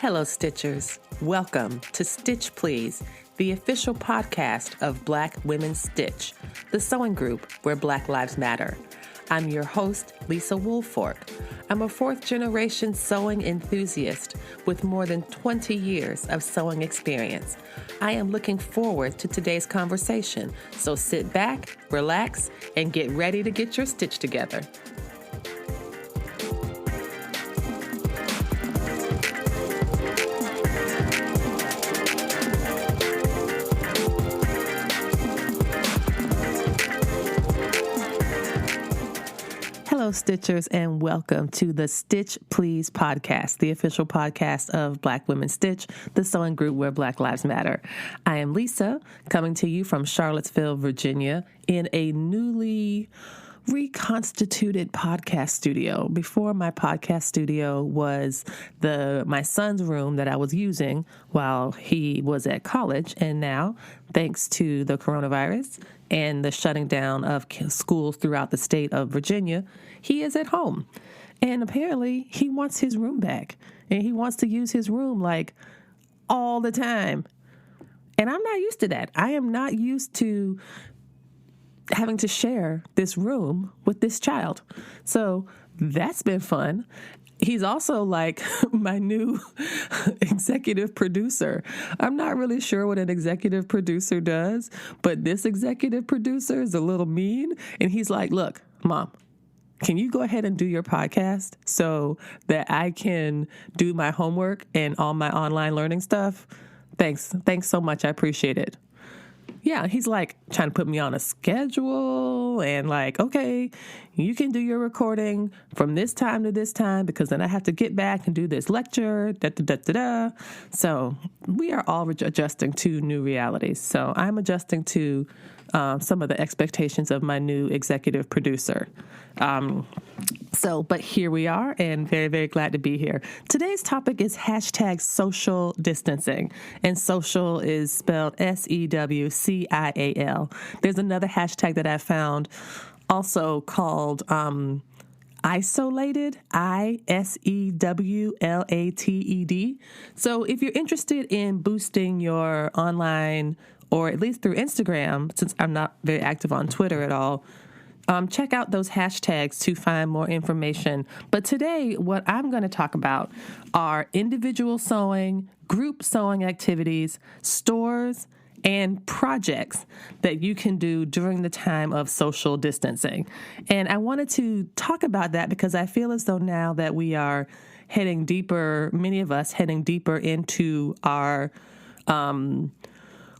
Hello, Stitchers. Welcome to Stitch Please, the official podcast of Black Women Stitch, the sewing group where Black Lives Matter. I'm your host, Lisa Woolfork. I'm a fourth-generation sewing enthusiast with more than 20 years of sewing experience. I am looking forward to today's conversation, so sit back, relax, and get ready to get your stitch together. Hello, Stitchers, and welcome to the Stitch Please podcast, the official podcast of Black Women Stitch, the sewing group where Black Lives Matter. I am Lisa, coming to you from Charlottesville, Virginia, in a newly reconstituted podcast studio. Before, my podcast studio was my son's room that I was using while he was at college, and now, thanks to the coronavirus and the shutting down of schools throughout the state of Virginia, he is at home. And apparently he wants his room back, and he wants to use his room like all the time. And I'm not used to that. I am not used to having to share this room with this child. So that's been fun. He's also like my new executive producer. I'm not really sure what an executive producer does, but this executive producer is a little mean. And he's like, look, Mom, can you go ahead and do your podcast so that I can do my homework and all my online learning stuff? Thanks so much. I appreciate it. Yeah, he's like trying to put me on a schedule and like, okay, you can do your recording from this time to this time because then I have to get back and do this lecture, So we are all Adjusting to new realities. So I'm adjusting to some of the expectations of my new executive producer. But here we are, and very, very glad to be here. Today's topic is hashtag social distancing, and social is spelled SEWCIAL. There's another hashtag that I found also called isolated, ISEWLATED. So if you're interested in boosting your online, or at least through Instagram, since I'm not very active on Twitter at all, check out those hashtags to find more information. But today, what I'm going to talk about are individual sewing, group sewing activities, stores, and projects that you can do during the time of social distancing. And I wanted to talk about that because I feel as though now that we are heading deeper, many of us heading deeper into our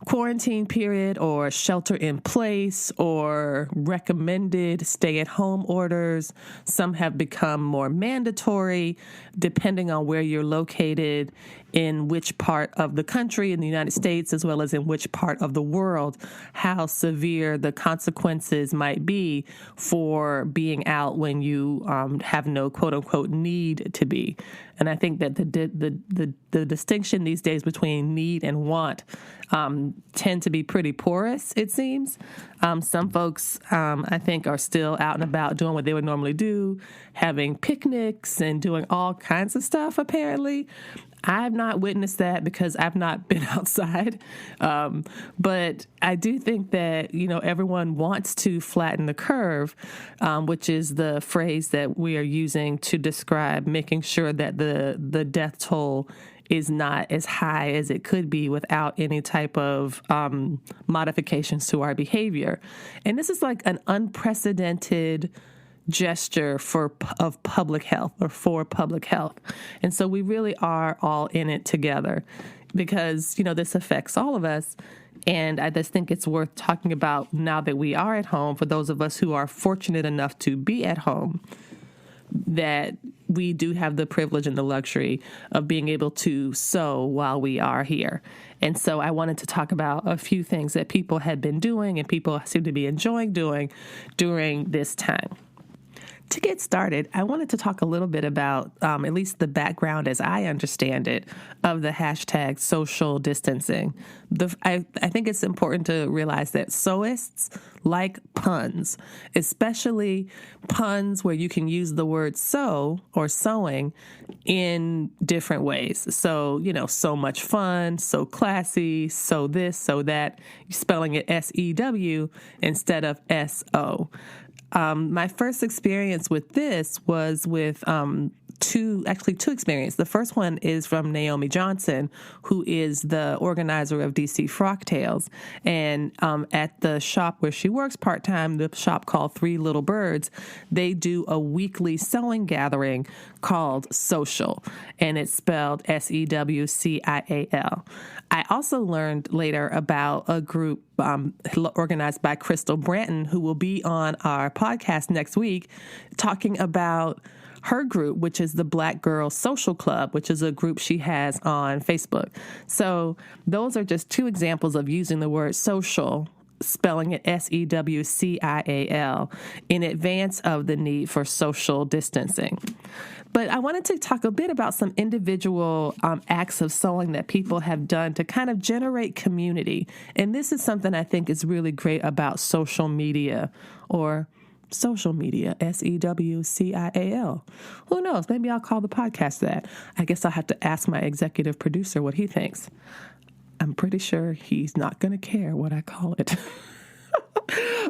quarantine period or shelter in place or recommended stay-at-home orders. Some have become more mandatory depending on where you're located, in which part of the country in the United States, as well as in which part of the world, how severe the consequences might be for being out when you have no quote-unquote need to be. And I think that the distinction these days between need and want tend to be pretty porous, it seems. Some folks, I think, are still out and about doing what they would normally do, having picnics and doing all kinds of stuff, apparently. I've not witnessed that because I've not been outside. But I do think that, everyone wants to flatten the curve, which is the phrase that we are using to describe making sure that the death toll is not as high as it could be without any type of modifications to our behavior. And this is like an unprecedented gesture of public health or for public health. And so we really are all in it together because, this affects all of us. And I just think it's worth talking about now that we are at home, for those of us who are fortunate enough to be at home, that we do have the privilege and the luxury of being able to sew while we are here. And so I wanted to talk about a few things that people had been doing and people seem to be enjoying doing during this time. To get started, I wanted to talk a little bit about, at least the background as I understand it, of the hashtag social distancing. I think it's important to realize that sewists like puns, especially puns where you can use the word sew or sewing in different ways. So, so much fun, so classy, so this, so that, spelling it S-E-W instead of S-O. My first experience with this was with two experiences. The first one is from Naomi Johnson, who is the organizer of DC Frock Tales. And at the shop where she works part-time, the shop called Three Little Birds, they do a weekly sewing gathering called Social, and it's spelled S-E-W-C-I-A-L. I also learned later about a group organized by Crystal Branton, who will be on our podcast next week, talking about her group, which is the Black Girl Social Club, which is a group she has on Facebook. So those are just two examples of using the word social, spelling it S-E-W-C-I-A-L, in advance of the need for social distancing. But I wanted to talk a bit about some individual acts of sewing that people have done to kind of generate community. And this is something I think is really great about social media, or social media, S-E-W-C-I-A-L. Who knows? Maybe I'll call the podcast that. I guess I'll have to ask my executive producer what he thinks. I'm pretty sure he's not going to care what I call it.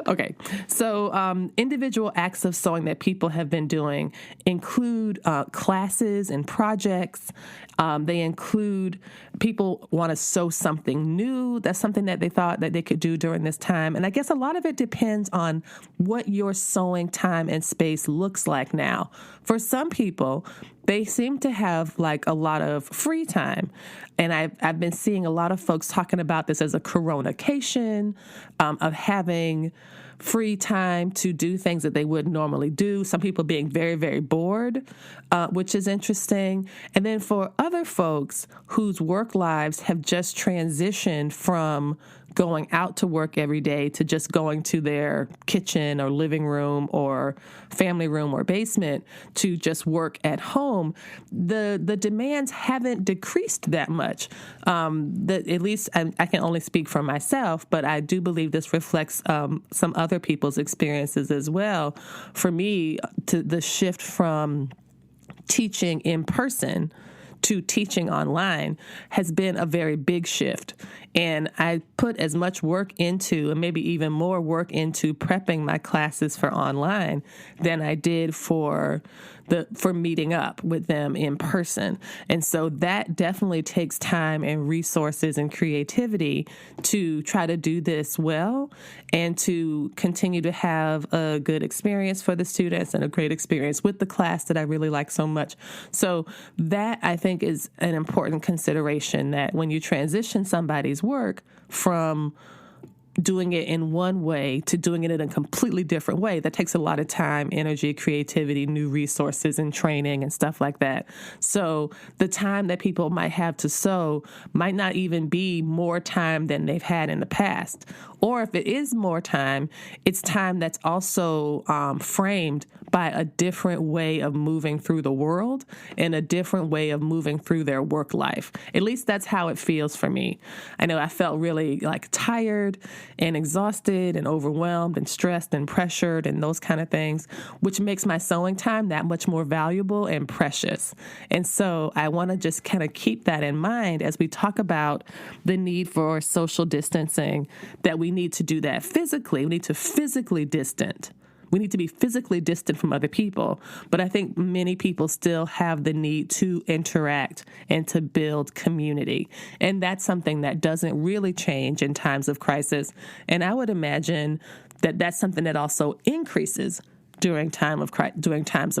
Okay, so individual acts of sewing that people have been doing include classes and projects. They include people want to sew something new. That's something that they thought that they could do during this time. And I guess a lot of it depends on what your sewing time and space looks like now. For some people, they seem to have like a lot of free time. And I've been seeing a lot of folks talking about this as a coronation, of having free time to do things that they wouldn't normally do. Some people being very, very bored, which is interesting. And then for other folks whose work lives have just transitioned from going out to work every day to just going to their kitchen or living room or family room or basement to just work at home, the demands haven't decreased that much. At least I can only speak for myself, but I do believe this reflects some other people's experiences as well. For me, to the shift from teaching in person to teaching online has been a very big shift. And I put as much work into, and maybe even more work into, prepping my classes for online than I did for meeting up with them in person. And so that definitely takes time and resources and creativity to try to do this well and to continue to have a good experience for the students and a great experience with the class that I really like so much. So that, I think, is an important consideration, that when you transition somebody's work from doing it in one way to doing it in a completely different way, that takes a lot of time, energy, creativity, new resources, and training and stuff like that. So the time that people might have to sew might not even be more time than they've had in the past. Or if it is more time, it's time that's also framed by a different way of moving through the world and a different way of moving through their work life. At least that's how it feels for me. I know I felt really tired and exhausted and overwhelmed and stressed and pressured and those kind of things, which makes my sewing time that much more valuable and precious. And so I want to just kind of keep that in mind as we talk about the need for social distancing, that we need to do that physically. We need to physically distant. We need to be physically distant from other people. But I think many people still have the need to interact and to build community. And that's something that doesn't really change in times of crisis. And I would imagine that that's something that also increases during times of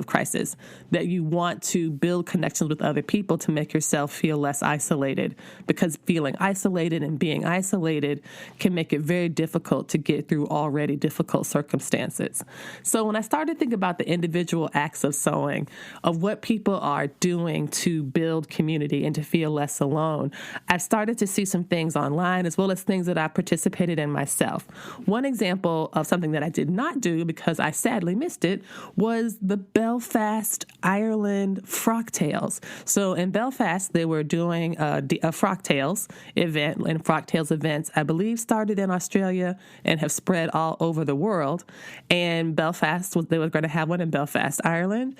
crisis, that you want to build connections with other people to make yourself feel less isolated, because feeling isolated and being isolated can make it very difficult to get through already difficult circumstances. So when I started to think about the individual acts of sewing, of what people are doing to build community and to feel less alone, I've started to see some things online as well as things that I participated in myself. One example of something that I did not do because I sadly missed missed it, was the Belfast, Ireland Frock Tales. So in Belfast, they were doing a Frock Tales event, and Frock Tales events, I believe, started in Australia and have spread all over the world. And Belfast, they were going to have one in Belfast, Ireland.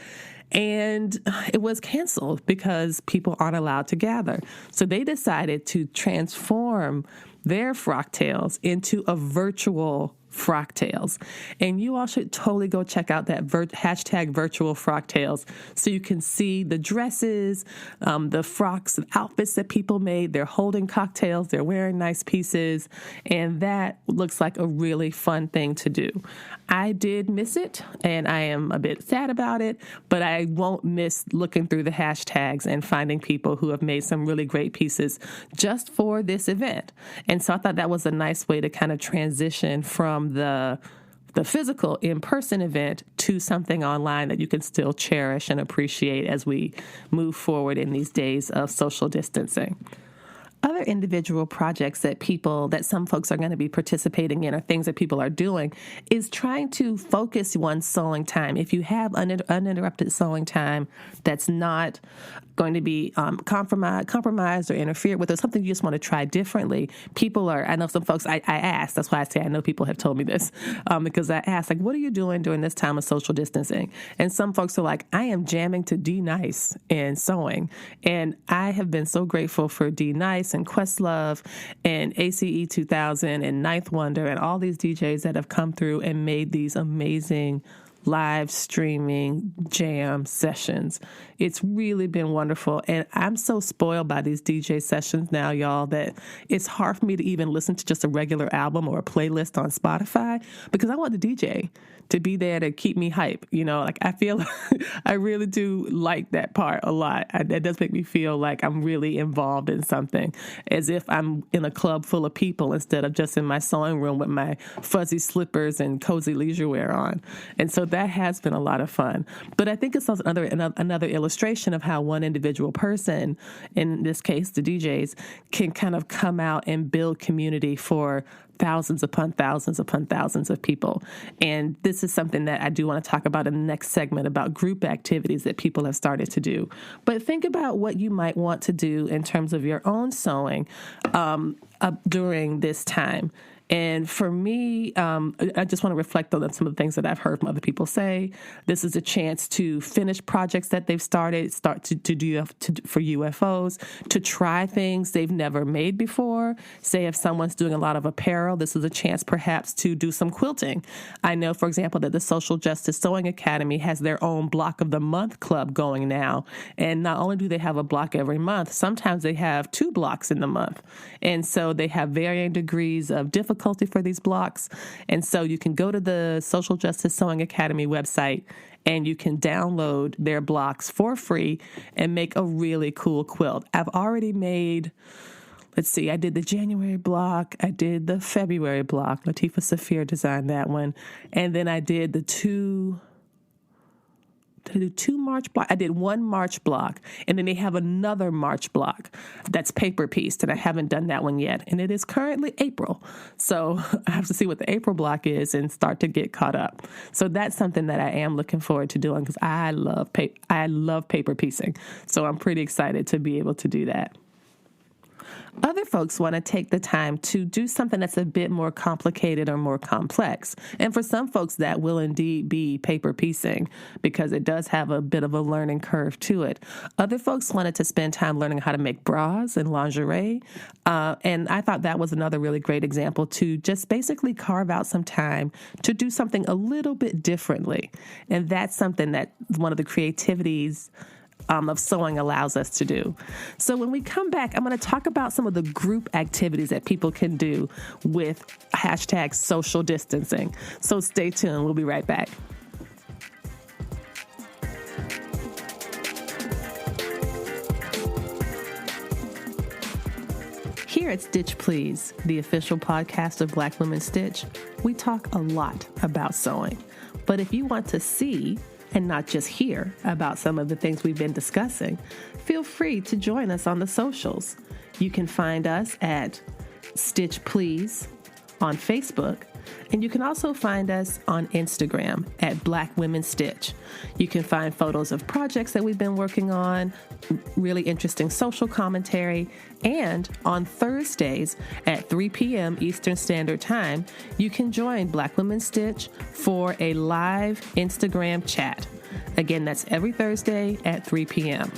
And it was canceled because people aren't allowed to gather. So they decided to transform their Frock Tales into a virtual Frock Tales. And you all should totally go check out that hashtag virtual Frock Tales so you can see the dresses, the frocks and outfits that people made. They're holding cocktails. They're wearing nice pieces. And that looks like a really fun thing to do. I did miss it, and I am a bit sad about it, but I won't miss looking through the hashtags and finding people who have made some really great pieces just for this event. And so I thought that was a nice way to kind of transition from the physical in-person event to something online that you can still cherish and appreciate as we move forward in these days of social distancing. Other individual projects that some folks are going to be participating in, or things that people are doing, is trying to focus one's sewing time. If you have uninterrupted sewing time that's not going to be compromised or interfered with, or something you just want to try differently, I know some folks, I asked, that's why I say I know people have told me this, because I asked, like, what are you doing during this time of social distancing? And some folks are like, I am jamming to D Nice and sewing. And I have been so grateful for D Nice and Questlove and ACE 2000 and Ninth Wonder and all these DJs that have come through and made these amazing live streaming jam sessions. It's really been wonderful. And I'm so spoiled by these DJ sessions now, y'all, that it's hard for me to even listen to just a regular album or a playlist on Spotify because I want the DJ to be there to keep me hype. Like I feel I really do like that part a lot. It does make me feel like I'm really involved in something, as if I'm in a club full of people instead of just in my sewing room with my fuzzy slippers and cozy leisure wear on. And so that has been a lot of fun. But I think it's also another illustration of how one individual person, in this case the DJs, can kind of come out and build community for thousands upon thousands upon thousands of people. And this is something that I do want to talk about in the next segment about group activities that people have started to do. But think about what you might want to do in terms of your own sewing during this time. And for me, I just want to reflect on some of the things that I've heard from other people say. This is a chance to finish projects that they've started, to do for UFOs, to try things they've never made before. Say if someone's doing a lot of apparel, this is a chance perhaps to do some quilting. I know, for example, that the Social Justice Sewing Academy has their own Block of the Month club going now. And not only do they have a block every month, sometimes they have 2 blocks in the month. And so they have varying degrees of difficulty for these blocks. And so you can go to the Social Justice Sewing Academy website and you can download their blocks for free and make a really cool quilt. I've already made, I did the January block. I did the February block. Latifa Safir designed that one. And then I did the 2 March block. I did 1 March block, and then they have another March block that's paper pieced, and I haven't done that one yet. And it is currently April, so I have to see what the April block is and start to get caught up. So that's something that I am looking forward to doing because I love paper piecing. So I'm pretty excited to be able to do that. Other folks want to take the time to do something that's a bit more complicated or more complex. And for some folks, that will indeed be paper piecing because it does have a bit of a learning curve to it. Other folks wanted to spend time learning how to make bras and lingerie. And I thought that was another really great example to just basically carve out some time to do something a little bit differently. And that's something that one of the creativities of sewing allows us to do. So when we come back, I'm going to talk about some of the group activities that people can do with hashtag social distancing. So stay tuned. We'll be right back. Here at Stitch Please, the official podcast of Black Women Stitch, we talk a lot about sewing. But if you want to see and not just hear about some of the things we've been discussing, feel free to join us on the socials. You can find us at Stitch Please on Facebook, And you can also find us on Instagram at Black Women Stitch. You can find photos of projects that we've been working on, really interesting social commentary, and on Thursdays at 3 p.m. Eastern Standard Time, you can join Black Women Stitch for a live Instagram chat. Again, that's every Thursday at 3 p.m.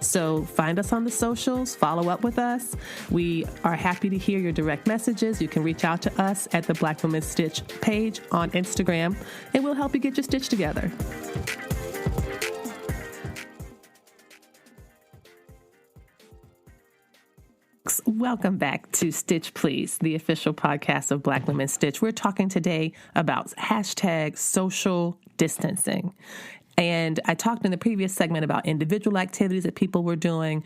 So find us on the socials, follow up with us. We are happy to hear your direct messages. You can reach out to us at the Black Women Stitch page on Instagram, and we'll help you get your stitch together. Welcome back to Stitch Please, the official podcast of Black Women Stitch. We're talking today about hashtag social distancing. And I talked in the previous segment about individual activities that people were doing,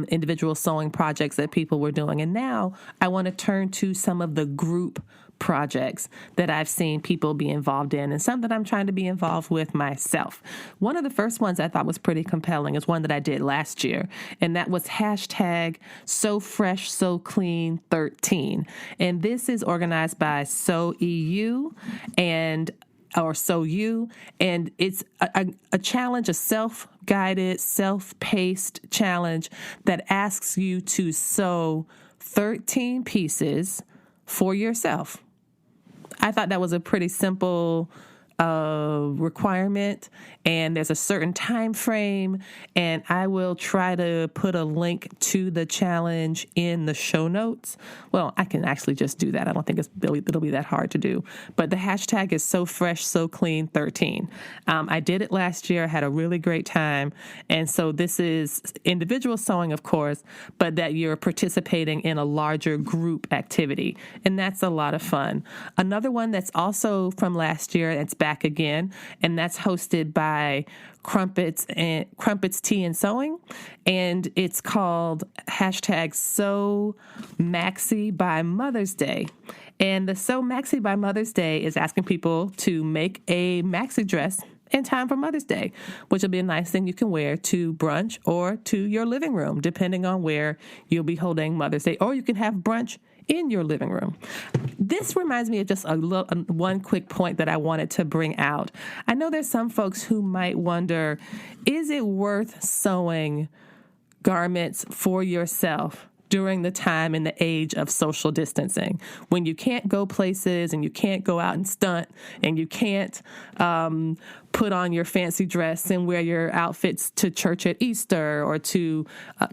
individual sewing projects that people were doing. And now I want to turn to some of the group projects that I've seen people be involved in and some that I'm trying to be involved with myself. One of the first ones I thought was pretty compelling is one that I did last year, and that was hashtag So Fresh, So Clean 13. And this is organized by Sew EU and it's a challenge, a self-guided, self-paced challenge that asks you to sew 13 pieces for yourself. I thought that was a pretty simple requirement, and there's a certain time frame, and I will try to put a link to the challenge in the show notes. Well, I can actually just do that. I don't think it'll be that hard to do, but the hashtag is So Fresh, So Clean 13. I did it last year, had a really great time, and so this is individual sewing, of course, but that you're participating in a larger group activity, and that's a lot of fun. Another one that's also from last year, it's back again, and that's hosted by Crumpets Tea and Sewing, and it's called hashtag Sew Maxi by Mother's Day. And the Sew Maxi by Mother's Day is asking people to make a maxi dress in time for Mother's Day, which will be a nice thing you can wear to brunch or to your living room, depending on where you'll be holding Mother's Day, or you can have brunch in your living room. This reminds me of just one quick point that I wanted to bring out. I know there's some folks who might wonder, is it worth sewing garments for yourself during the time and the age of social distancing, when you can't go places and you can't go out and stunt and you can't put on your fancy dress and wear your outfits to church at Easter or to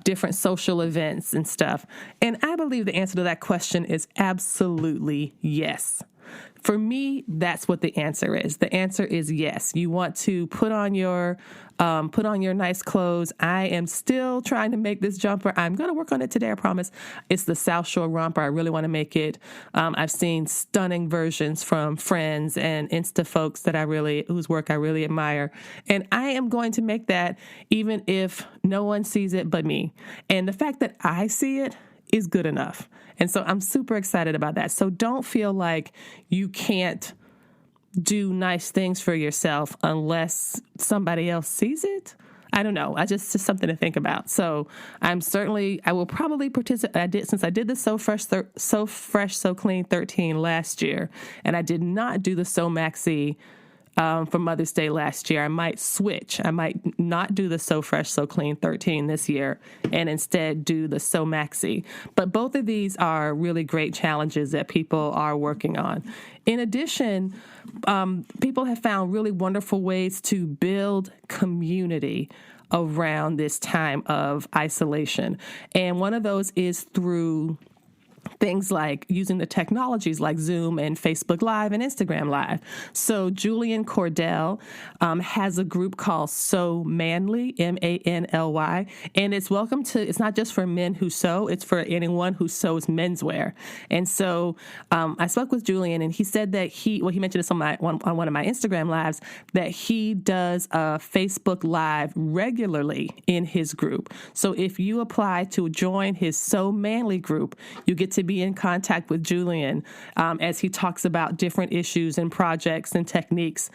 different social events and stuff? And I believe the answer to that question is absolutely yes. For me, that's what the answer is. The answer is yes. You want to put on your nice clothes. I am still trying to make this jumper. I'm going to work on it today, I promise. It's the South Shore romper. I really want to make it. I've seen stunning versions from friends and Insta folks whose work I really admire. And I am going to make that even if no one sees it but me. And the fact that I see it is good enough. And so I'm super excited about that. So don't feel like you can't do nice things for yourself unless somebody else sees it. I don't know. Just something to think about. So I will probably participate. Since I did the So Fresh, So Clean 13 last year, and I did not do the So Maxi for Mother's Day last year. I might switch. I might not do the So Fresh, So Clean 13 this year and instead do the So Maxi. But both of these are really great challenges that people are working on. In addition, people have found really wonderful ways to build community around this time of isolation. And one of those is through things like using the technologies like Zoom and Facebook Live and Instagram Live. So Julian Cordell has a group called So Manly, MANLY, and it's not just for men who sew, it's for anyone who sews menswear. And so I spoke with Julian, and he said that he mentioned this on one of my Instagram Lives, that he does a Facebook Live regularly in his group. So if you apply to join his So Manly group, you get to be in contact with Julian as he talks about different issues and projects and techniques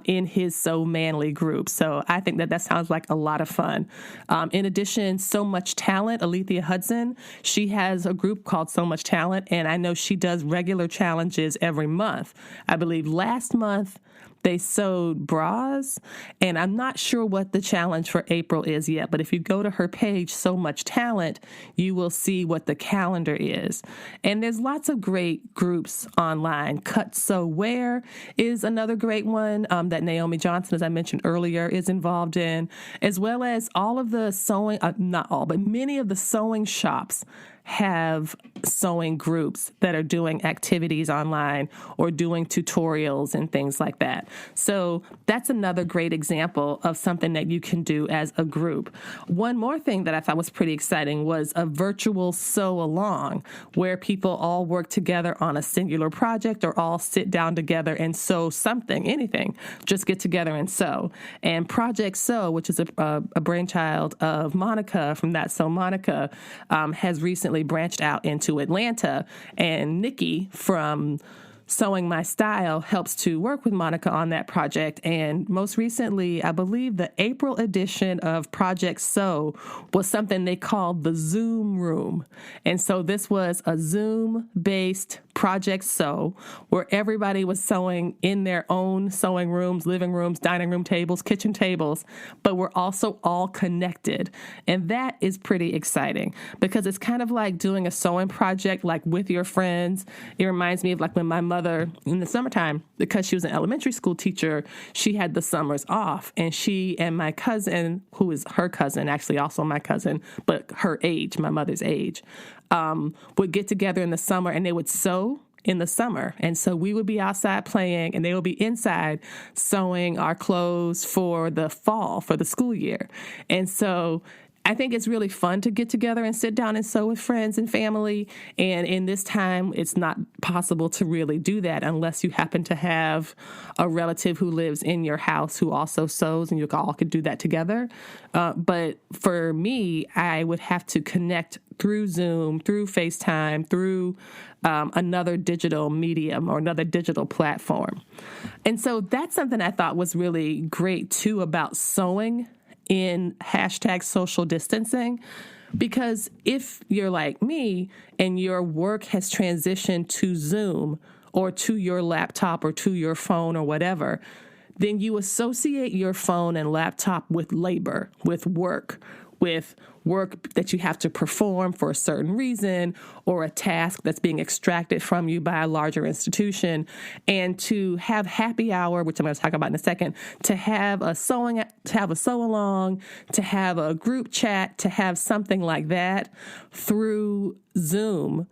in his So Manly group. So I think that sounds like a lot of fun. In addition, So Much Talent, Alethea Hudson, she has a group called So Much Talent, and I know she does regular challenges every month. I believe last month they sewed bras, and I'm not sure what the challenge for April is yet, but if you go to her page, So Much Talent, you will see what the calendar is. And there's lots of great groups online. Cut Sew Wear is another great one that Naomi Johnson, as I mentioned earlier, is involved in, as well as all of the sewing, not all, but many of the sewing shops have sewing groups that are doing activities online or doing tutorials and things like that. So that's another great example of something that you can do as a group. One more thing that I thought was pretty exciting was a virtual sew along, where people all work together on a singular project or all sit down together and sew something, anything, just get together and sew. And Project Sew, which is a brainchild of Monica from That Sew Monica, has recently branched out into Atlanta, and Nikki from Sewing My Style helps to work with Monica on that project. And most recently, I believe the April edition of Project Sew was something they called the Zoom Room. And so this was a Zoom-based Project Sew, where everybody was sewing in their own sewing rooms, living rooms, dining room tables, kitchen tables, but we're also all connected. And that is pretty exciting because it's kind of like doing a sewing project like with your friends. It reminds me of like when my mother in the summertime, because she was an elementary school teacher, she had the summers off, and she and my cousin, who is her cousin, actually also my cousin, but her age, my mother's age, would get together in the summer and they would sew in the summer. And so we would be outside playing and they would be inside sewing our clothes for the fall, for the school year. And so I think it's really fun to get together and sit down and sew with friends and family. And in this time, it's not possible to really do that unless you happen to have a relative who lives in your house who also sews, and you all could do that together. But for me, I would have to connect through Zoom, through FaceTime, through another digital medium or another digital platform. And so that's something I thought was really great, too, about sewing in #social distancing, because if you're like me and your work has transitioned to Zoom or to your laptop or to your phone or whatever, then you associate your phone and laptop with labor, with work that you have to perform for a certain reason or a task that's being extracted from you by a larger institution. And to have happy hour, which I'm going to talk about in a second, to have a sew along, to have a group chat, to have something like that through Zoom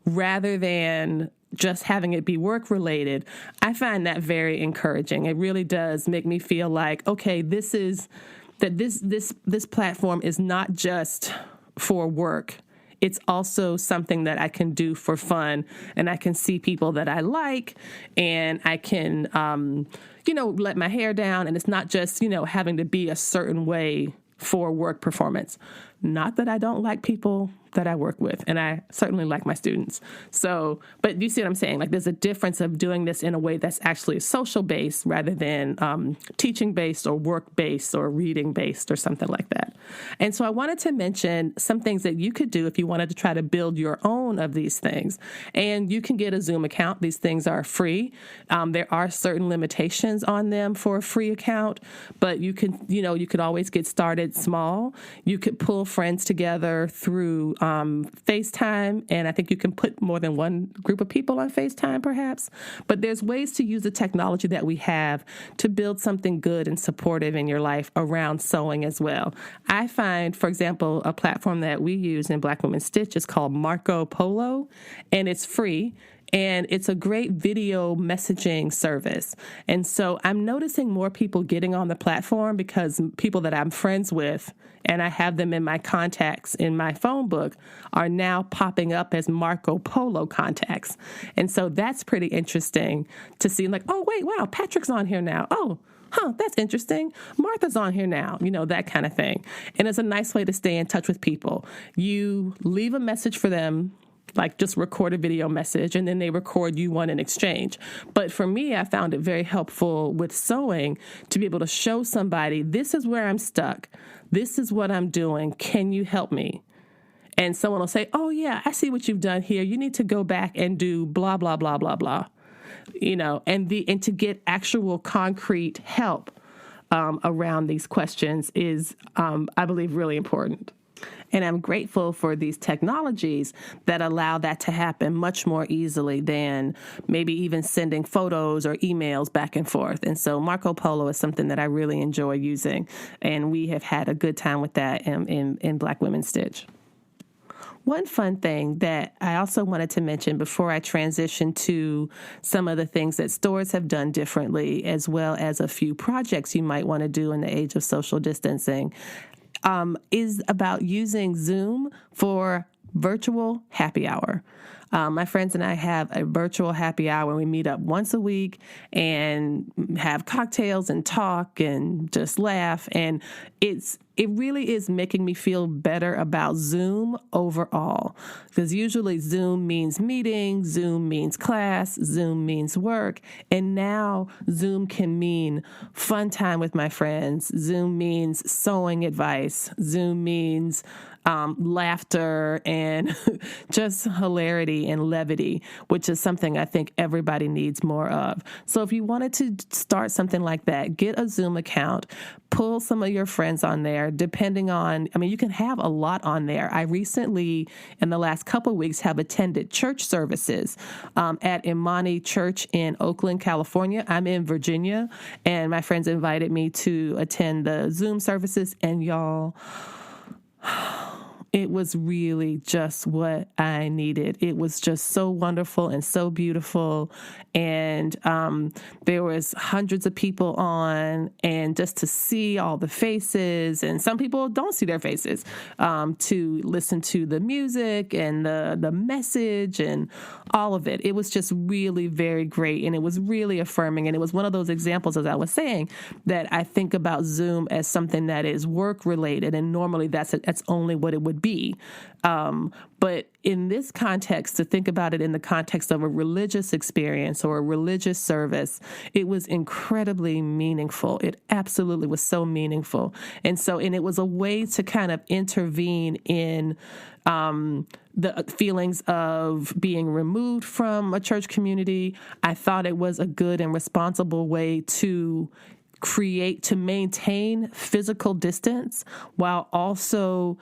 rather than just having it be work related, I find that very encouraging. It really does make me feel like, okay, this platform is not just for work. It's also something that I can do for fun, and I can see people that I like, and I can, let my hair down, and it's not just, having to be a certain way for work performance. Not that I don't like people that I work with, and I certainly like my students. So, but you see what I'm saying? Like, there's a difference of doing this in a way that's actually social-based rather than teaching-based or work-based or reading-based or something like that. And so I wanted to mention some things that you could do if you wanted to try to build your own of these things. And you can get a Zoom account. These things are free. There are certain limitations on them for a free account, but you could always get started small. You could pull friends together through FaceTime, and I think you can put more than one group of people on FaceTime, perhaps. But there's ways to use the technology that we have to build something good and supportive in your life around sewing as well. I find, for example, a platform that we use in Black Women Stitch is called Marco Polo, and it's free. And it's a great video messaging service. And so I'm noticing more people getting on the platform because people that I'm friends with, and I have them in my contacts in my phone book, are now popping up as Marco Polo contacts. And so that's pretty interesting to see, like, oh, wait, wow, Patrick's on here now. Oh, that's interesting. Martha's on here now, that kind of thing. And it's a nice way to stay in touch with people. You leave a message for them like just record a video message and then they record you one in exchange. But for me, I found it very helpful with sewing to be able to show somebody, this is where I'm stuck. This is what I'm doing. Can you help me? And someone will say, oh, yeah, I see what you've done here. You need to go back and do blah, blah, blah, blah, blah. And to get actual concrete help around these questions is, I believe, really important. And I'm grateful for these technologies that allow that to happen much more easily than maybe even sending photos or emails back and forth. And so Marco Polo is something that I really enjoy using, and we have had a good time with that in Black Women Stitch. One fun thing that I also wanted to mention before I transition to some of the things that stores have done differently, as well as a few projects you might want to do in the age of social distancing, is about using Zoom for virtual happy hour. My friends and I have a virtual happy hour. We meet up once a week and have cocktails and talk and just laugh. And it really is making me feel better about Zoom overall, because usually Zoom means meeting, Zoom means class, Zoom means work. And now Zoom can mean fun time with my friends. Zoom means sewing advice. Zoom means laughter and just hilarity and levity, which is something I think everybody needs more of. So if you wanted to start something like that, get a Zoom account, pull some of your friends on there, depending on, you can have a lot on there. I recently, in the last couple of weeks, have attended church services at Imani Church in Oakland, California. I'm in Virginia, and my friends invited me to attend the Zoom services, and y'all, it was really just what I needed. It was just so wonderful and so beautiful. And there was hundreds of people on, and just to see all the faces, and some people don't see their faces, to listen to the music and the message and all of it. It was just really very great, and it was really affirming. And it was one of those examples, as I was saying, that I think about Zoom as something that is work related, and normally that's only what it would be. But in this context, to think about it in the context of a religious experience or a religious service, it was incredibly meaningful. It absolutely was so meaningful. And it was a way to kind of intervene in the feelings of being removed from a church community. I thought it was a good and responsible way to maintain physical distance while also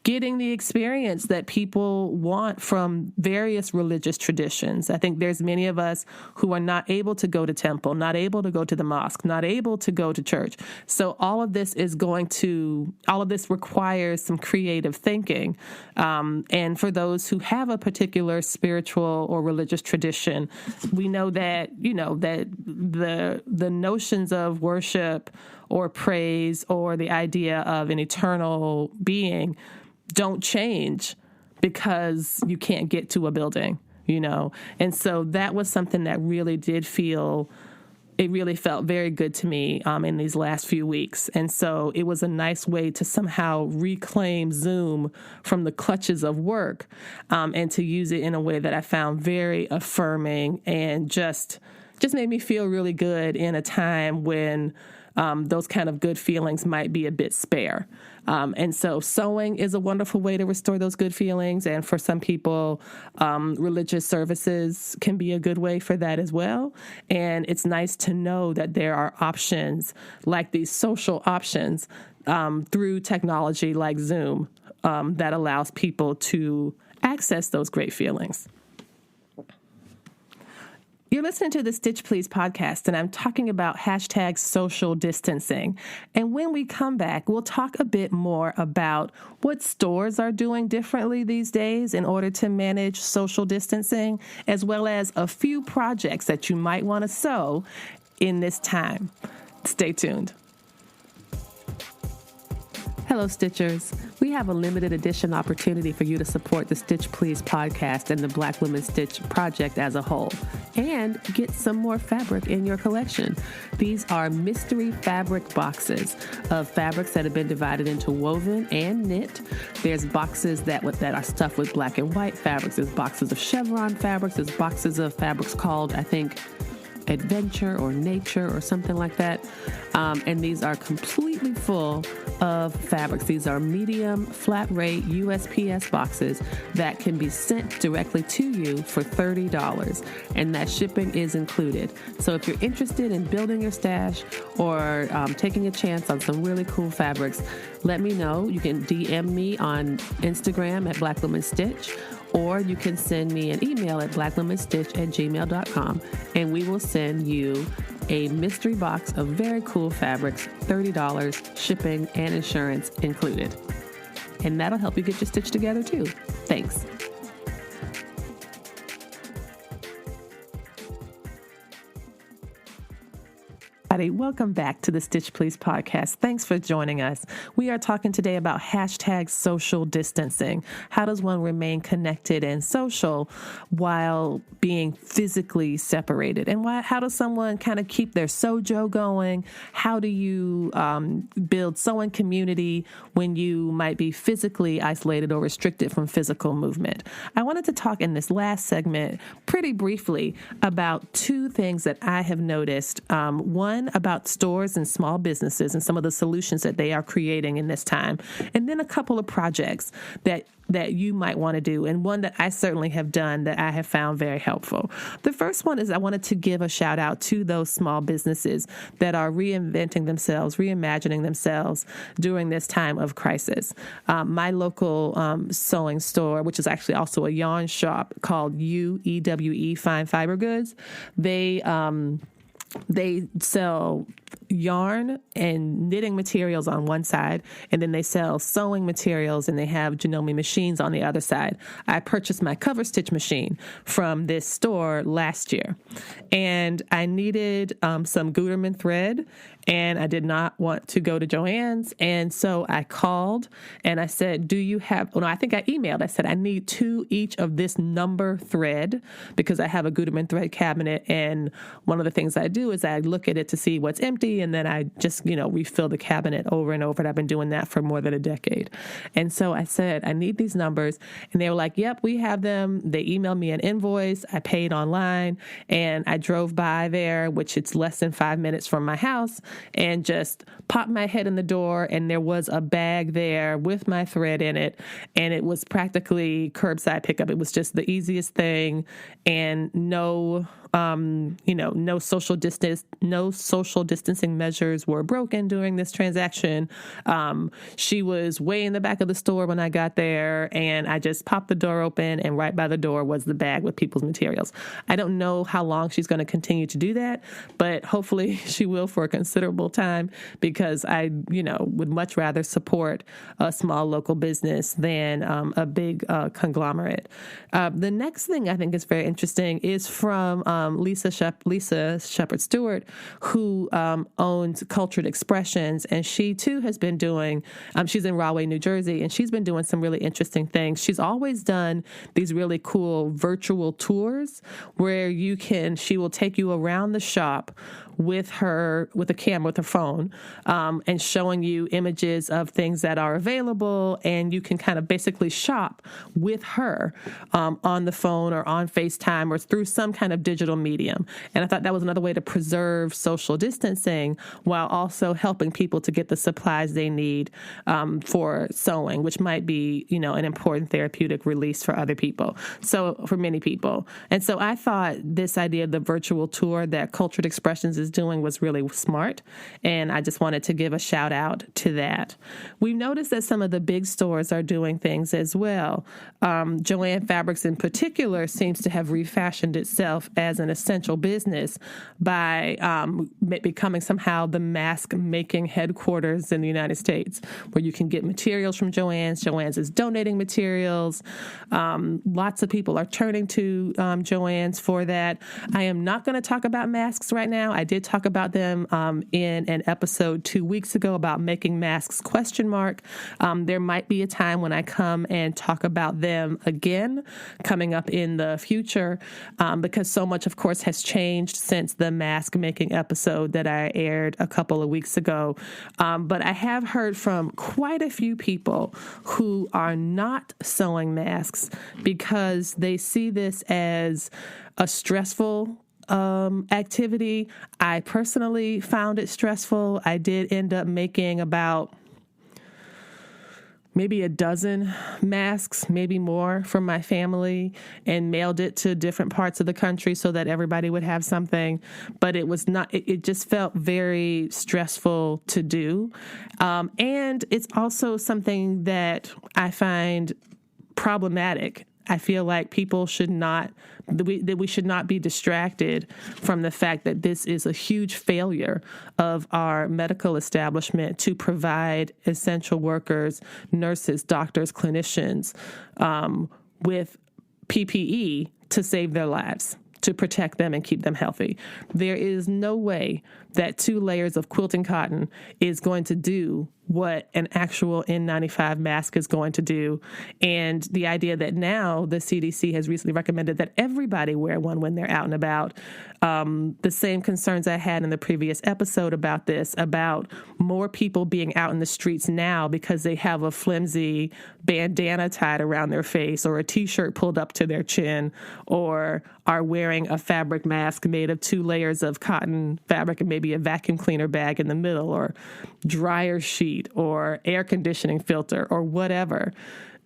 getting the experience that people want from various religious traditions. I think there's many of us who are not able to go to temple, not able to go to the mosque, not able to go to church. So all of this requires some creative thinking. And for those who have a particular spiritual or religious tradition, we know that, that the notions of worship or praise or the idea of an eternal being don't change because you can't get to a building, And so that was something that really felt very good to me in these last few weeks. And so it was a nice way to somehow reclaim Zoom from the clutches of work, and to use it in a way that I found very affirming and just made me feel really good in a time when those kind of good feelings might be a bit spare. And so sewing is a wonderful way to restore those good feelings. And for some people, religious services can be a good way for that as well. And it's nice to know that there are options, like these social options, through technology like Zoom, that allows people to access those great feelings. You're listening to the Stitch Please podcast, and I'm talking about #social distancing. And when we come back, we'll talk a bit more about what stores are doing differently these days in order to manage social distancing, as well as a few projects that you might want to sew in this time. Stay tuned. Hello, Stitchers. We have a limited edition opportunity for you to support the Stitch Please podcast and the Black Women Stitch project as a whole, and get some more fabric in your collection. These are mystery fabric boxes of fabrics that have been divided into woven and knit. There's boxes that are stuffed with black and white fabrics. There's boxes of chevron fabrics. There's boxes of fabrics called, I think, adventure or nature or something like that. And these are completely full of fabrics. These are medium flat rate USPS boxes that can be sent directly to you for $30, and that shipping is included. So if you're interested in building your stash or taking a chance on some really cool fabrics, let me know. You can DM me on Instagram at Black Women Stitch, or you can send me an email at blackwomenstitch@gmail.com, and we will send you a mystery box of very cool fabrics, $30, shipping and insurance included. And that'll help you get your stitch together too. Thanks. Welcome back to the Stitch Please podcast. Thanks for joining us. We are talking today about hashtag social distancing. How does one remain connected and social while being physically separated? And how does someone kind of keep their sojo going? How do you build sewing community when you might be physically isolated or restricted from physical movement? I wanted to talk in this last segment pretty briefly about two things that I have noticed. One, about stores and small businesses and some of the solutions that they are creating in this time. And then a couple of projects that you might want to do, and one that I certainly have done that I have found very helpful. The first one is I wanted to give a shout out to those small businesses that are reinventing themselves, reimagining themselves during this time of crisis. My local sewing store, which is actually also a yarn shop called UEWE Fine Fiber Goods, they sell yarn and knitting materials on one side, and then they sell sewing materials, and they have Janome machines on the other side. I purchased my cover stitch machine from this store last year, and I needed some Gutermann thread, and I did not want to go to Joann's, and so I called, and I said, I think I emailed. I said, I need 2 each of this number thread, because I have a Gutermann thread cabinet, and one of the things I do is I look at it to see what's empty, and then I just, refill the cabinet over and over, and I've been doing that for more than a decade. And so I said, I need these numbers, and they were like, yep, we have them. They emailed me an invoice. I paid online, and I drove by there, which it's less than 5 minutes from my house, and just popped my head in the door, and there was a bag there with my thread in it, and it was practically curbside pickup. It was just the easiest thing, and no social distancing measures were broken during this transaction. She was way in the back of the store when I got there, and I just popped the door open, and right by the door was the bag with people's materials. I don't know how long she's going to continue to do that, but hopefully she will for a considerable time, because I, would much rather support a small local business than a big conglomerate. The next thing I think is very interesting is from Lisa Shepard Stewart, who owns Cultured Expressions, and she too has been doing, she's in Rahway, New Jersey, and she's been doing some really interesting things. She's always done these really cool virtual tours where she will take you around the shop with a camera, with her phone, and showing you images of things that are available, and you can kind of basically shop with her on the phone or on FaceTime or through some kind of digital medium. And I thought that was another way to preserve social distancing while also helping people to get the supplies they need for sewing, which might be, an important therapeutic release for other people. So for many people. And so I thought this idea of the virtual tour that Cultured Expressions is doing was really smart, and I just wanted to give a shout out to that. We've noticed that some of the big stores are doing things as well. Joann Fabrics in particular seems to have refashioned itself as as an essential business by becoming somehow the mask making headquarters in the United States, where you can get materials from Joann's. Joann's is donating materials. Lots of people are turning to Joann's for that. I am not going to talk about masks right now. I did talk about them in an episode 2 weeks ago about making masks ? There might be a time when I come and talk about them again coming up in the future, because so much, of course, has changed since the mask making episode that I aired a couple of weeks ago. But I have heard from quite a few people who are not sewing masks because they see this as a stressful activity. I personally found it stressful. I did end up making about maybe a dozen masks, maybe more, for my family, and mailed it to different parts of the country so that everybody would have something. But it was not, it just felt very stressful to do. And it's also something that I find problematic. I feel like people should not, that we should not be distracted from the fact that this is a huge failure of our medical establishment to provide essential workers, nurses, doctors, clinicians, with PPE to save their lives, to protect them and keep them healthy. There is no way that 2 layers of quilting cotton is going to do what an actual N95 mask is going to do. And the idea that now the CDC has recently recommended that everybody wear one when they're out and about. The same concerns I had in the previous episode about this, about more people being out in the streets now because they have a flimsy bandana tied around their face or a T-shirt pulled up to their chin, or are wearing a fabric mask made of 2 layers of cotton fabric and maybe a vacuum cleaner bag in the middle, or dryer sheet, or air conditioning filter, or whatever,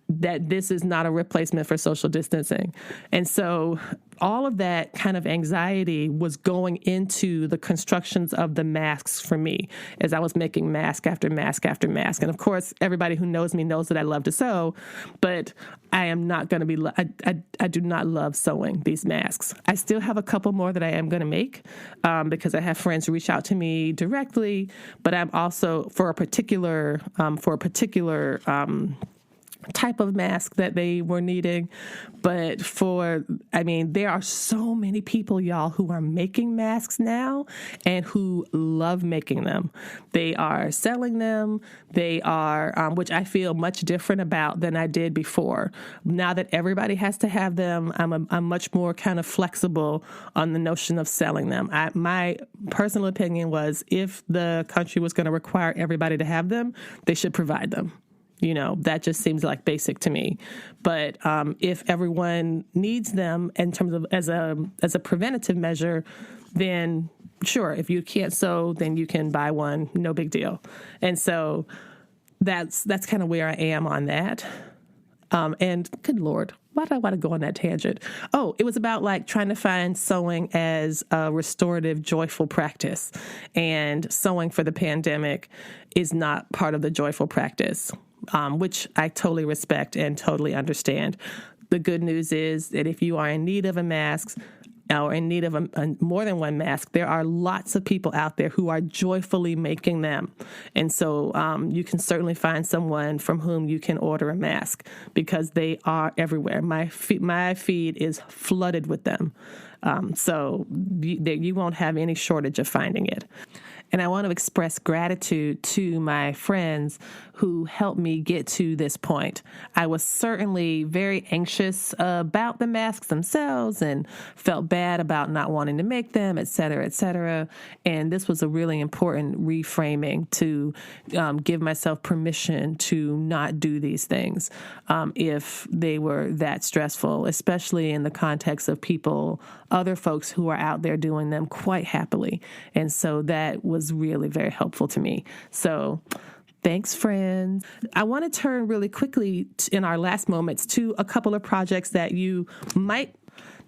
that this is not a replacement for social distancing. And so all of that kind of anxiety was going into the constructions of the masks for me as I was making mask after mask after mask. And of course, everybody who knows me knows that I love to sew, but I am not going to be, I do not love sewing these masks. I still have a couple more that I am going to make because I have friends who reach out to me directly, but I'm also for a particular type of mask that they were needing. But there are so many people, y'all, who are making masks now and who love making them. They are selling them. They are, which I feel much different about than I did before. Now that everybody has to have them, I'm much more kind of flexible on the notion of selling them. My personal opinion was, if the country was going to require everybody to have them, they should provide them. You know, that just seems like basic to me. But if everyone needs them in terms of as a preventative measure, then sure, if you can't sew, then you can buy one, no big deal. And so that's kind of where I am on that. And good Lord, why did I want to go on that tangent? Oh, it was about like trying to find sewing as a restorative, joyful practice. And sewing for the pandemic is not part of the joyful practice, which I totally respect and totally understand. The good news is that if you are in need of a mask, or in need of more than one mask, there are lots of people out there who are joyfully making them. And so you can certainly find someone from whom you can order a mask, because they are everywhere. My feed is flooded with them. So you won't have any shortage of finding it. And I want to express gratitude to my friends who helped me get to this point. I was certainly very anxious about the masks themselves and felt bad about not wanting to make them, et cetera, et cetera. And this was a really important reframing to give myself permission to not do these things if they were that stressful, especially in the context of other folks who are out there doing them quite happily. And so that was really very helpful to me. So thanks, friends. I want to turn really quickly in our last moments to a couple of projects that you might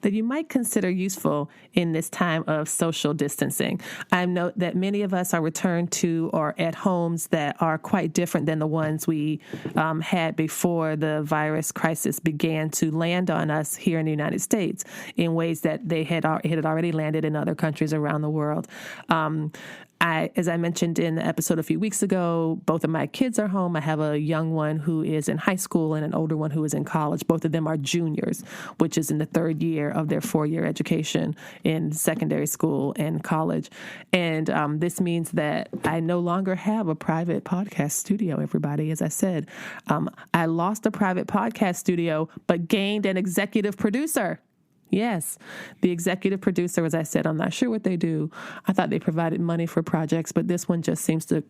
that you might consider useful in this time of social distancing. I know that many of us are returned to or at homes that are quite different than the ones we had before the virus crisis began to land on us here in the United States in ways that it had already landed in other countries around the world. As I mentioned in the episode a few weeks ago, both of my kids are home. I have a young one who is in high school and an older one who is in college. Both of them are juniors, which is in the third year of their 4-year education in secondary school and college. And this means that I no longer have a private podcast studio, everybody. As I said, I lost a private podcast studio, but gained an executive producer. Yes, the executive producer, as I said, I'm not sure what they do. I thought they provided money for projects, but this one just seems to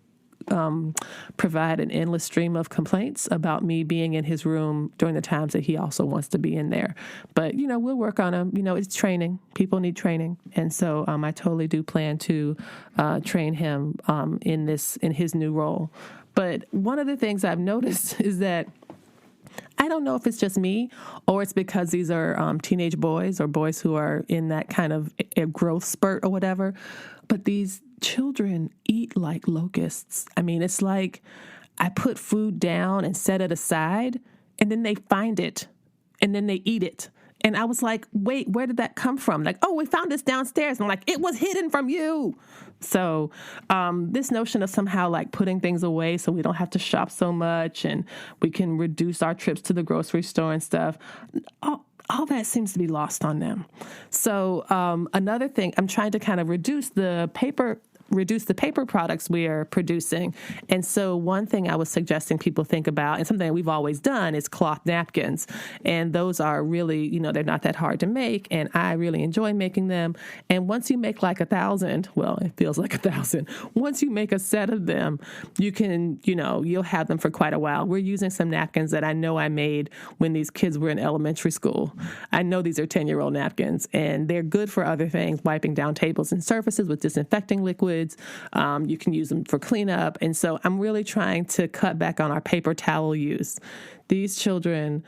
provide an endless stream of complaints about me being in his room during the times that he also wants to be in there. But, we'll work on him. It's training. People need training. And so I totally do plan to train him in his new role. But one of the things I've noticed is that I don't know if it's just me or it's because these are teenage boys or boys who are in that kind of a growth spurt or whatever, but these children eat like locusts. I mean, it's like I put food down and set it aside, and then they find it, and then they eat it. And I was like, wait, where did that come from? Like, oh, we found this downstairs. And I'm like, it was hidden from you. So this notion of somehow like putting things away so we don't have to shop so much and we can reduce our trips to the grocery store and stuff, all that seems to be lost on them. So another thing, I'm trying to kind of reduce the paper products we are producing. And so one thing I was suggesting people think about, and something that we've always done, is cloth napkins. And those are really, they're not that hard to make, and I really enjoy making them. And once you make like 1,000, well, it feels like 1,000. Once you make a set of them, you can, you'll have them for quite a while. We're using some napkins that I know I made when these kids were in elementary school. I know these are 10-year-old napkins, and they're good for other things, wiping down tables and surfaces with disinfecting liquids. You can use them for cleanup. And so I'm really trying to cut back on our paper towel use. These children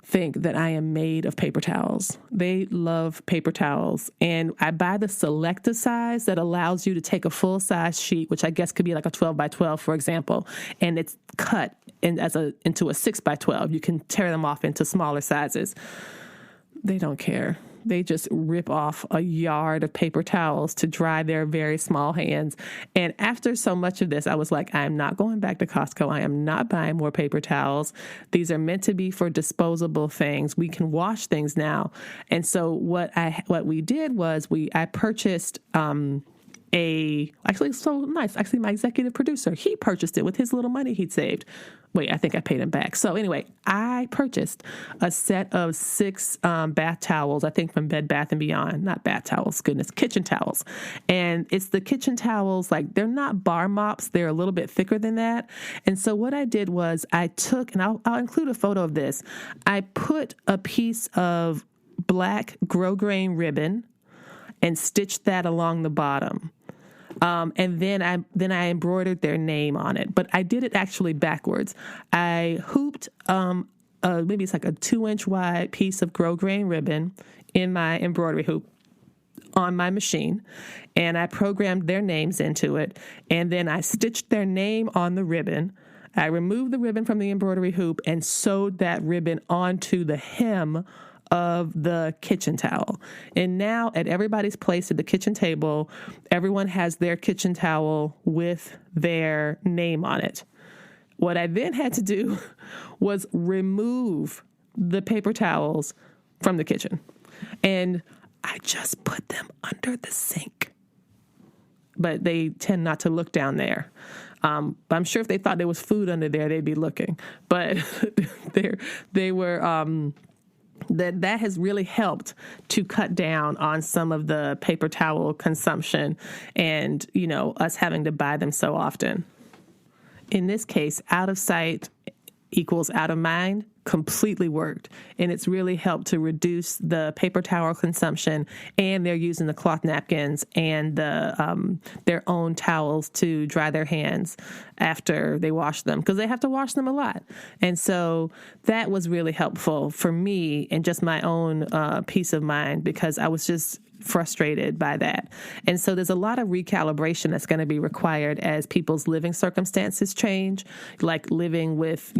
think that I am made of paper towels. They love paper towels. And I buy the selective size that allows you to take a full size sheet, which I guess could be like a 12 by 12, for example, and it's cut into a 6 by 12. You can tear them off into smaller sizes. They don't care. They just rip off a yard of paper towels to dry their very small hands. And after so much of this, I was like, I'm not going back to Costco. I am not buying more paper towels. These are meant to be for disposable things. We can wash things now. And so what we did was I purchased actually so nice. Actually, my executive producer, he purchased it with his little money he'd saved. Wait, I think I paid him back. So anyway, I purchased a set of 6 bath towels, I think from Bed Bath & Beyond. Not bath towels, goodness, kitchen towels. And it's the kitchen towels, like they're not bar mops. They're a little bit thicker than that. And so what I did was I took, and I'll include a photo of this, I put a piece of black grosgrain ribbon and stitched that along the bottom. And then I embroidered their name on it, but I did it actually backwards. I hooped, maybe it's like a 2-inch wide piece of grosgrain ribbon in my embroidery hoop on my machine, and I programmed their names into it. And then I stitched their name on the ribbon. I removed the ribbon from the embroidery hoop and sewed that ribbon onto the hem of the kitchen towel. And now at everybody's place at the kitchen table, everyone has their kitchen towel with their name on it. What I then had to do was remove the paper towels from the kitchen. And I just put them under the sink. But they tend not to look down there. But I'm sure if they thought there was food under there, they'd be looking. But they were... That has really helped to cut down on some of the paper towel consumption and, us having to buy them so often. In this case, out of sight equals out of mind. completely worked, and it's really helped to reduce the paper towel consumption, and they're using the cloth napkins and their own towels to dry their hands after they wash them, because they have to wash them a lot. And so that was really helpful for me and just my own peace of mind, because I was just frustrated by that. And so there's a lot of recalibration that's going to be required as people's living circumstances change, like living with,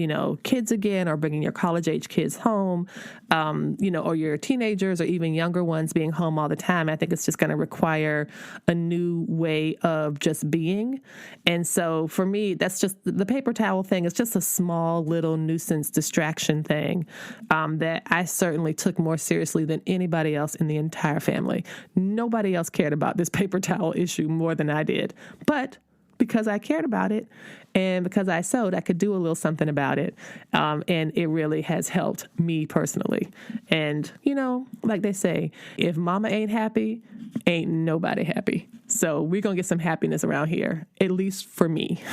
kids again, or bringing your college age kids home, or your teenagers or even younger ones being home all the time. I think it's just going to require a new way of just being. And so for me, that's just the paper towel thing is just a small little nuisance distraction thing that I certainly took more seriously than anybody else in the entire family. Nobody else cared about this paper towel issue more than I did. But because I cared about it and because I sewed, I could do a little something about it. And it really has helped me personally. And, like they say, if mama ain't happy, ain't nobody happy. So we're going to get some happiness around here, at least for me.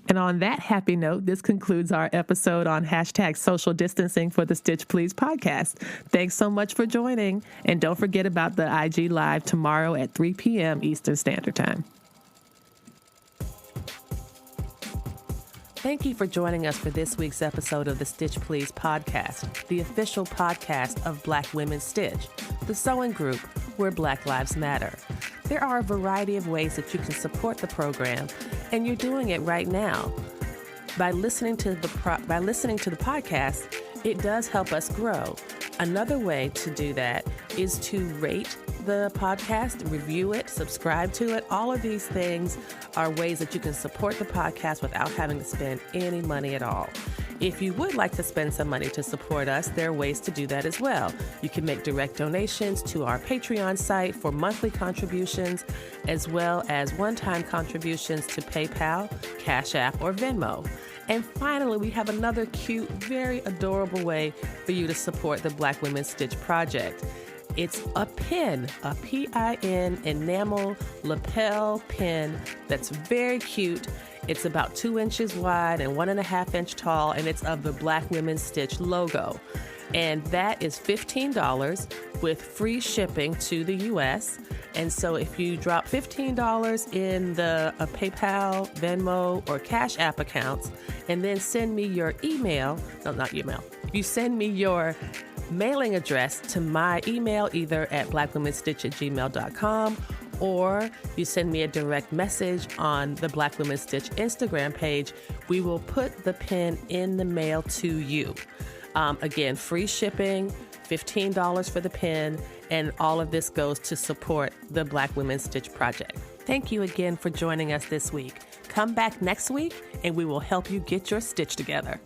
And on that happy note, this concludes our episode on #social distancing for the Stitch Please podcast. Thanks so much for joining. And don't forget about the IG Live tomorrow at 3 p.m. Eastern Standard Time. Thank you for joining us for this week's episode of the Stitch Please podcast, the official podcast of Black Women Stitch, the sewing group where Black Lives Matter. There are a variety of ways that you can support the program, and you're doing it right now. By listening to the podcast, it does help us grow. Another way to do that is to rate the podcast, review it, subscribe to it. All of these things are ways that you can support the podcast without having to spend any money at all. If you would like to spend some money to support us, there are ways to do that as well. You can make direct donations to our Patreon site for monthly contributions, as well as one-time contributions to PayPal, Cash App, or Venmo. And finally, we have another cute, very adorable way for you to support the Black Women Stitch project. It's a pin, a PIN enamel lapel pin that's very cute. It's about 2 inches wide and 1.5 inch tall, and it's of the Black Women Stitch logo. And that is $15 with free shipping to the U.S. And so if you drop $15 in the PayPal, Venmo, or Cash App accounts, and then send me your if you send me your mailing address to my email, either at blackwomenstitch@gmail.com, or you send me a direct message on the Black Women Stitch Instagram page, we will put the pin in the mail to you. Again, free shipping, $15 for the pin, and all of this goes to support the Black Women Stitch project. Thank you again for joining us this week. Come back next week and we will help you get your stitch together.